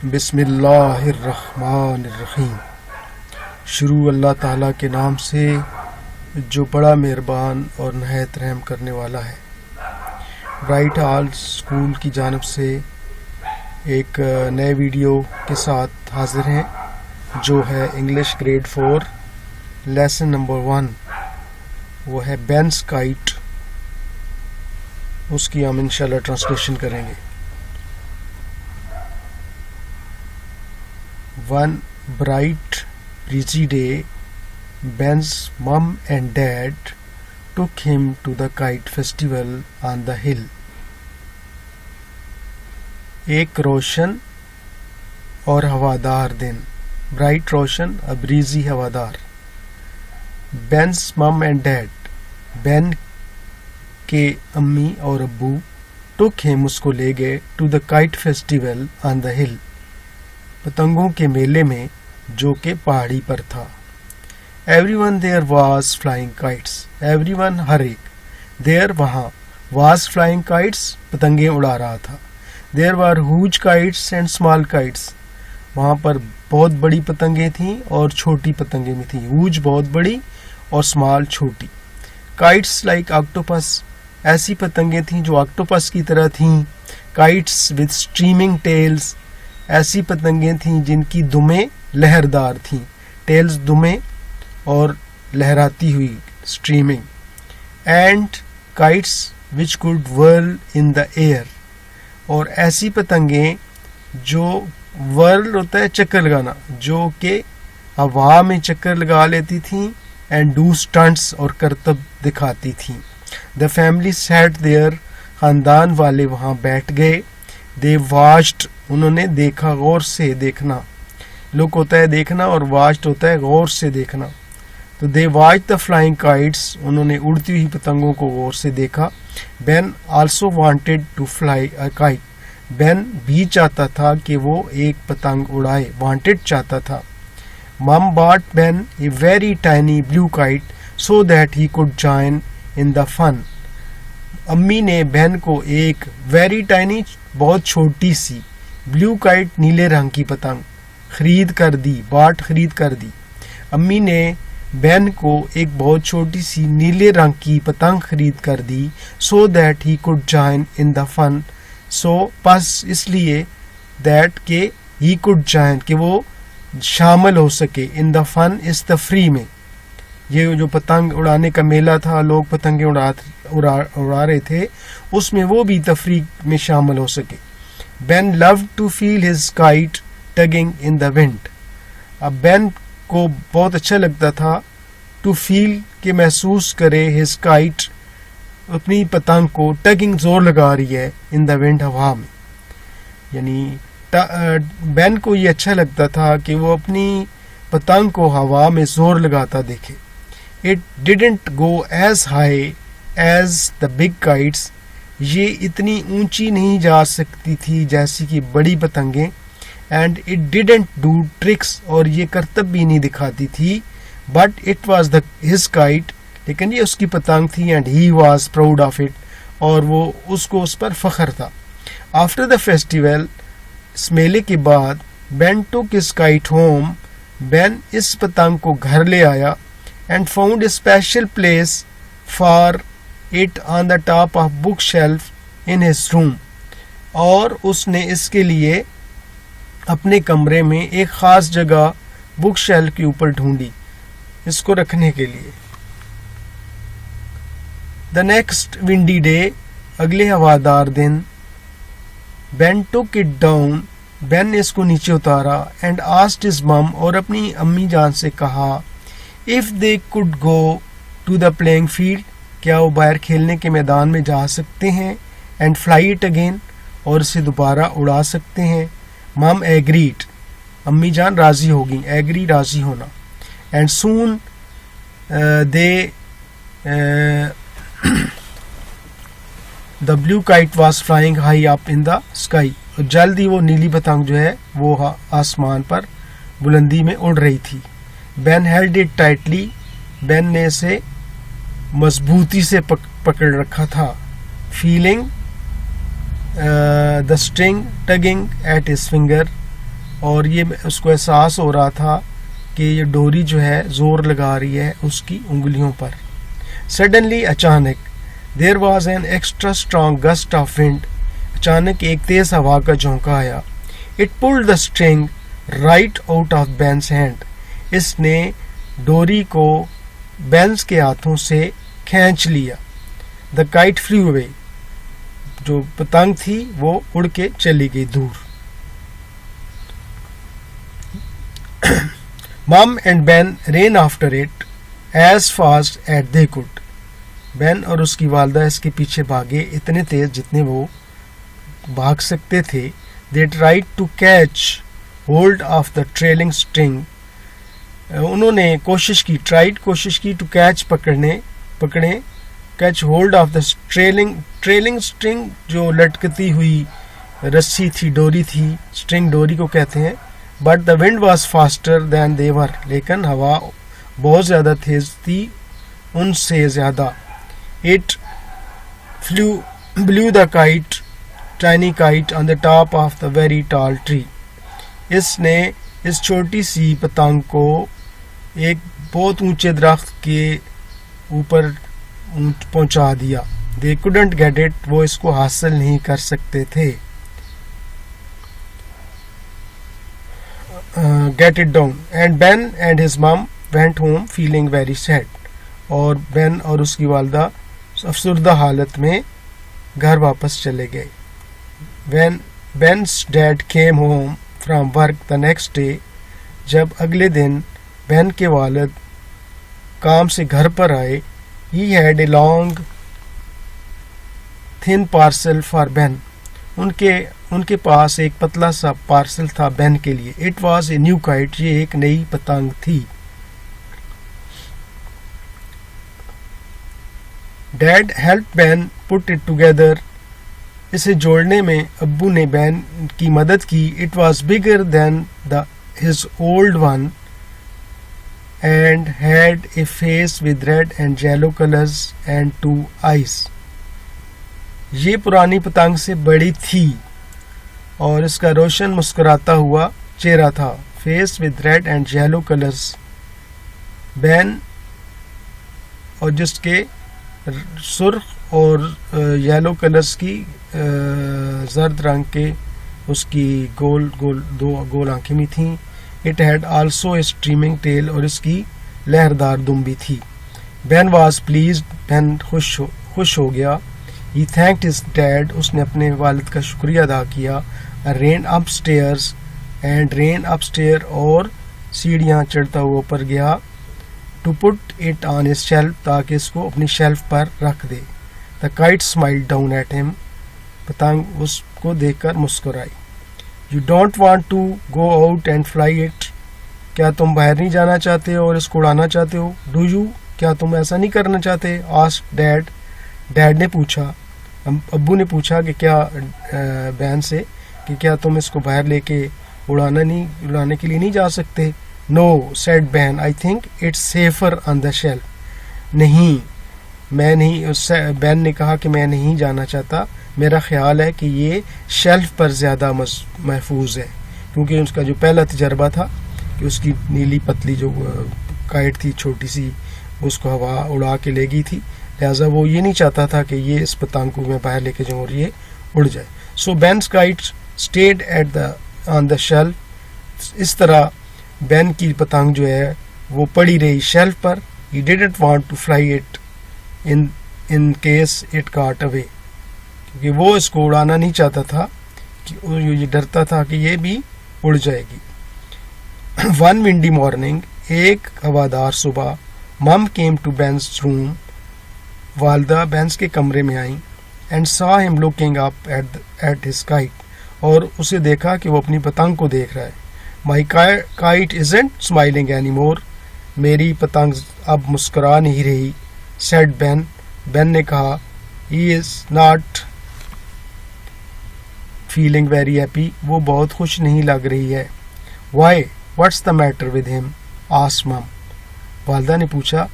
بسم اللہ الرحمن الرحیم. شروع اللہ تعالیٰ کے نام سے جو بڑا مہربان اور نہایت رحم کرنے والا ہے. برائٹ ہال اسکول کی جانب سے ایک نئے ویڈیو کے ساتھ حاضر ہیں جو ہے انگلش گریڈ 4 لیسن نمبر 1. وہ ہے بینس کائٹ. اس کی ہم انشاءاللہ ٹرانسلیشن کریں گے. One bright breezy day, Ben's mum and dad took him to the kite festival on the hill. ایک روشن اور ہوادار دن. برائٹ روشن اور بریزی ہوادار. Ben's mum and dad, بین کے امی اور ابو took him اس کو لے گئے to the kite festival on the hill. پتنگوں کے میلے میں جو کہ پہاڑی پر تھا. Everyone there was flying kites. Everyone ہر ایک. There وہاں was flying kites پتنگیں اڑا رہا تھا. There were huge kites and small kites. وہاں پر بہت بڑی پتنگیں تھیں اور چھوٹی پتنگیں بھی تھیں. Huge بہت بڑی اور small چھوٹی. Kites like octopus. ایسی پتنگیں تھیں جو آکٹوپس کی طرح تھیں. Kites with streaming tails. ایسی پتنگیں تھیں جن کی دمیں لہردار تھیں. ٹیلز دمیں اور لہراتی ہوئی streaming. And kites which could whirl in the air. اور ایسی پتنگیں جو whirl ہوتا ہے چکر لگانا, جو کہ ہوا میں چکر لگا لیتی تھیں. اینڈ ڈو اسٹنٹس اور کرتب دکھاتی تھیں. The family sat there. خاندان والے وہاں بیٹھ گئے. They watched. انہوں نے دیکھا. غور سے دیکھنا. لک ہوتا ہے دیکھنا اور watched ہوتا ہے غور سے دیکھنا. تو they watched the flying kites. انہوں نے اڑتی ہوئی پتنگوں کو غور سے دیکھا. Ben also wanted to fly a kite. Ben بھی چاہتا تھا کہ وہ ایک پتنگ اڑائے. wanted چاہتا تھا. Mom bought Ben a very tiny blue kite so that he could join in the fun. امی نے بہن کو ایک ویری ٹائنی بہت چھوٹی سی بلیو کائٹ نیلے رنگ کی پتنگ خرید کر دی. باٹ خرید کر دی. امی نے بہن کو ایک بہت چھوٹی سی نیلے رنگ کی پتنگ خرید کر دی. So that he could join in the fun. So پس اس لیے دیٹ کہ ہی کوڈ جوائن کہ وہ شامل ہو سکے ان دا فن اس تفریح میں. یہ جو پتنگ اڑانے کا میلہ تھا, لوگ پتنگیں اڑا رہے تھے, اس میں وہ بھی تفریح میں شامل ہو سکے. بین loved to feel his kite tugging in the wind. اب بین کو بہت اچھا لگتا تھا to feel کہ محسوس کرے his kite اپنی پتنگ کو tugging زور لگا رہی ہے in the wind ہوا میں. یعنی بین کو یہ اچھا لگتا تھا کہ وہ اپنی پتنگ کو ہوا میں زور لگاتا دیکھے. It didn't go as high as the big kites. یہ اتنی اونچی نہیں جا سکتی تھی جیسی کہ بڑی پتنگیں. And it didn't do tricks. اور یہ کرتب بھی نہیں دکھاتی تھی. But it was his kite. لیکن یہ اس کی پتنگ تھی. And he was proud of it. اور وہ اس کو اس پر فخر تھا. After the festival, اس میلے کے بعد, Ben took his kite home. Ben اس پتنگ کو گھر لے آیا. And found a special place for it on the top of bookshelf in his room. اور اس نے اس کے لیے اپنے کمرے میں ایک خاص جگہ بک شیلف کے اوپر ڈھونڈی اس کو رکھنے کے لیے. The next windy day. اگلے ہوادار دن. Ben took it down. بین نے اس کو نیچے اتارا. And asked his mom. اور اپنی امی جان سے کہا if they could go to the playing field. کیا وہ باہر کھیلنے کے میدان میں جا سکتے ہیں. and fly it again. اور اسے دوبارہ اڑا سکتے ہیں. mom agreed. امی جان راضی ہوگی. agree راضی ہونا. and soon they the blue kite was flying high up in the sky. جلد ہی وہ نیلی پتنگ جو ہے وہ آسمان پر بلندی میں اڑ رہی تھی. Ben held it tightly. Ben نے اسے مضبوطی سے پکڑ رکھا تھا. Feeling the string tugging at his finger. اور یہ اس کو احساس ہو رہا تھا کہ یہ ڈوری جو ہے زور لگا رہی ہے اس کی انگلیوں پر. سڈنلی اچانک there was an extra strong gust of wind. اچانک ایک تیز ہوا کا جھونکا آیا. It pulled the string right out of Ben's hand. اس نے ڈوری کو بینس کے ہاتھوں سے کھینچ لیا. The kite flew away. جو پتنگ تھی وہ اڑ کے چلی گئی دور. Mom and Ben ran after it as fast as they could. بین اور اس کی والدہ اس کے پیچھے بھاگے اتنے تیز جتنے وہ بھاگ سکتے تھے. They tried to catch hold of the trailing string. انہوں نے کوشش کی to catch پکڑیں catch hold of the trailing string جو لٹکتی ہوئی رسی تھی, ڈوری تھی. string ڈوری کو کہتے ہیں. But the wind was faster than they were. لیکن ہوا بہت زیادہ تیز تھی ان سے زیادہ. It blew the tiny kite on the top of the very tall tree. اس نے اس چھوٹی سی پتنگ کو ایک بہت اونچے درخت کے اوپر پہنچا دیا. They couldn't get it. وہ اس کو حاصل نہیں کر سکتے تھے. Get it down. And Ben and his mom went home feeling very sad. اور بین اور اس کی والدہ افسردہ حالت میں گھر واپس چلے گئے. When Ben's dad came home from work the next day, جب اگلے دن بین کے والد کام سے گھر پر آئے, he had a long thin parcel for Ben. ان کے پاس ایک پتلا سا پارسل تھا بین کے لیے. It was a new kite. یہ ایک نئی پتنگ تھی. Dad helped Ben put it together. اسے جوڑنے میں ابو نے بین کی مدد کی. It was bigger than his old one and had a face with red and yellow colors and 2 eyes. یہ پرانی پتنگ سے بڑی تھی اور اس کا روشن مسکراتا ہوا چہرہ تھا. Face with red and yellow colours. Ben اور جس کے سرخ اور یلو کلرز کی زرد رنگ کے اس کی دو گول آنکھیں بھی تھیں. It had also a streaming tell. اور اس کی لہردار دم بھی تھی. بین واز پلیزڈ. بین خوش ہو گیا. He thanked his dad. اس نے اپنے والد کا شکریہ ادا کیا. Ran upstairs اور سیڑھیاں چڑھتا ہوا اوپر گیا. To put it on his shelf. تاکہ اس کو اپنی شیلف پر رکھ دے. The kite smiled down at him. پتنگ اس کو دیکھ کر مسکرائی. You don't want to go out and fly it. کیا تم باہر نہیں جانا چاہتے اور اس کو اڑانا چاہتے ہو؟ Do you. کیا تم ایسا نہیں کرنا چاہتے؟ Asked Dad. ڈیڈ نے پوچھا, ابو نے پوچھا کہ کیا بین سے کہ کیا تم اس کو باہر لے کے اڑانے کے لیے نہیں جا سکتے؟ No said Ben. I think it's safer on the shelf. نہیں, میں نہیں. بین نے کہا کہ میں نہیں جانا چاہتا. میرا خیال ہے کہ یہ شیلف پر زیادہ محفوظ ہے. کیونکہ اس کا جو پہلا تجربہ تھا کہ اس کی نیلی پتلی جو کائٹ تھی چھوٹی سی, اس کو ہوا اڑا کے لے گئی تھی. لہٰذا وہ یہ نہیں چاہتا تھا کہ یہ اس پتنگ کو میں باہر لے کے جاؤں اور یہ اڑ جائے. So Ben's kite stayed on the shelf. اس طرح بین کی پتنگ جو ہے وہ پڑی رہی شیلف پر. He didn't want to fly it in case it got away. کیونکہ وہ اس کو اڑانا نہیں چاہتا تھا, کہ یہ ڈرتا تھا کہ یہ بھی اڑ جائے گی. One ونڈی morning. ایک ہوادار صبح. مم کیم ٹو بینس روم. والدہ بینس کے کمرے میں آئیں. اینڈ سا ہم looking up at his kite. اور اسے دیکھا کہ وہ اپنی پتنگ کو دیکھ رہا ہے. My kite isn't smiling any more. میری پتنگ اب مسکرا نہیں رہی. سیڈ بین. بین نے کہا. He is not feeling very happy. وہ بہت خوش نہیں لگ رہی ہے. Why what's the matter with him? Asked Mum. والدہ نے پوچھا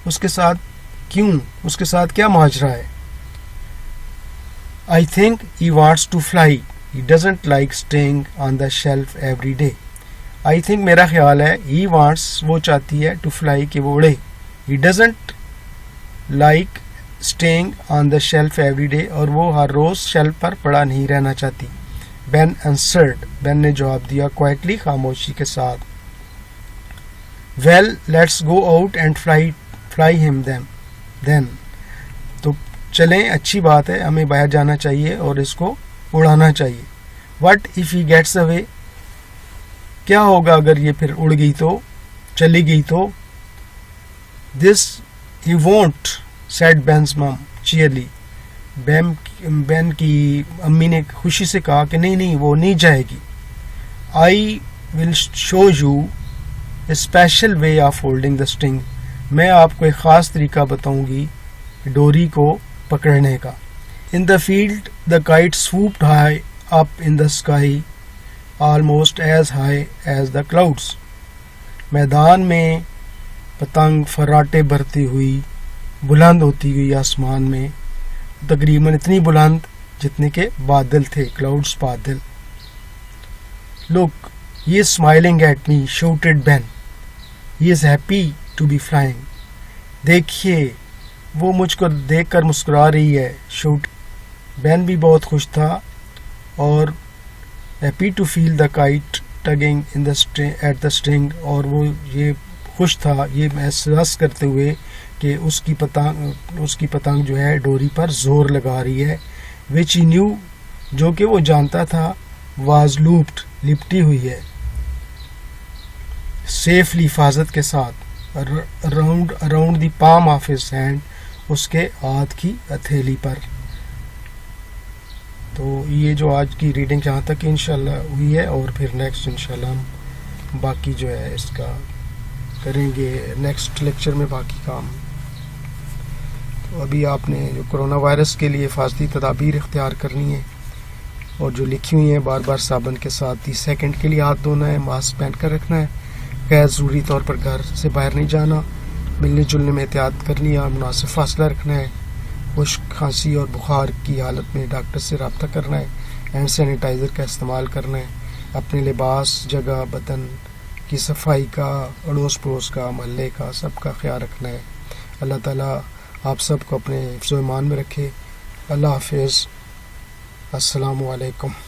اس کے ساتھ کیوں, اس کے ساتھ کیا ماجرا ہے؟ I think he wants to fly. He doesn't like staying on the shelf every day. I think میرا خیال ہے he wants وہ چاہتی ہے to fly کہ وہ اڑے. He doesn't like staying on the shelf every day اور وہ ہر روز شیلف پر پڑا نہیں رہنا چاہتی. Ben answered. Ben نے جواب دیا quietly خاموشی کے ساتھ. Well, let's go out and fly him then. تو چلیں اچھی بات ہے ہمیں باہر جانا چاہیے اور اس کو اڑانا چاہیے. What if he gets away? کیا ہوگا اگر یہ پھر اڑ گئی تو چلی گئی تو. This he won't, said Ben's mom cheerily. بین کی امی نے خوشی سے کہا کہ نہیں وہ نہیں جائے گی. I will show you a special way of holding the string. میں آپ کو ایک خاص طریقہ بتاؤں گی ڈوری کو پکڑنے کا. In the field the kite swooped high up in the sky, almost as high as the clouds. میدان میں پتنگ فراٹے بھرتی ہوئی بلند ہوتی ہوئی آسمان میں تقریباً اتنی بلند جتنے کے بادل تھے. کلاؤڈز بادل. Look, he is smiling at me, shouted Ben. He is happy to be flying. دیکھیے وہ مجھ کو دیکھ کر مسکرا رہی ہے. شوٹ. بین بھی بہت خوش تھا اور happy to feel the kite tugging in the at the string اور وہ یہ خوش تھا یہ محسوس کرتے ہوئے کہ اس کی پتنگ جو ہے ڈوری پر زور لگا رہی ہے. which he knew جو کہ وہ جانتا تھا was looped لپٹی ہوئی ہے. safely حفاظت کے ساتھ. around the palm of his hand اس کے ہاتھ کی ہتھیلی پر. تو یہ جو آج کی ریڈنگ یہاں تک انشاءاللہ ہوئی ہے اور پھر نیکسٹ انشاءاللہ ہم باقی جو ہے اس کا کریں گے نیکسٹ لیکچر میں باقی کام. تو ابھی آپ نے جو کرونا وائرس کے لیے حفاظتی تدابیر اختیار کرنی ہے اور جو لکھی ہوئی ہیں بار بار صابن کے ساتھ 30 سیکنڈ کے لیے ہاتھ دھونا ہے, ماسک پہن کر رکھنا ہے, غیر ضروری طور پر گھر سے باہر نہیں جانا, ملنے جلنے میں احتیاط کرنی ہے, مناسب فاصلہ رکھنا ہے, خشک کھانسی اور بخار کی حالت میں ڈاکٹر سے رابطہ کرنا ہے, ہینڈ سینیٹائزر کا استعمال کرنا ہے, اپنے لباس جگہ بدن کی صفائی کا اڑوس پڑوس کا محلے کا سب کا خیال رکھنا ہے. اللہ تعالیٰ آپ سب کو اپنے حفظ و ایمان میں رکھے. اللہ حافظ. السلام علیکم.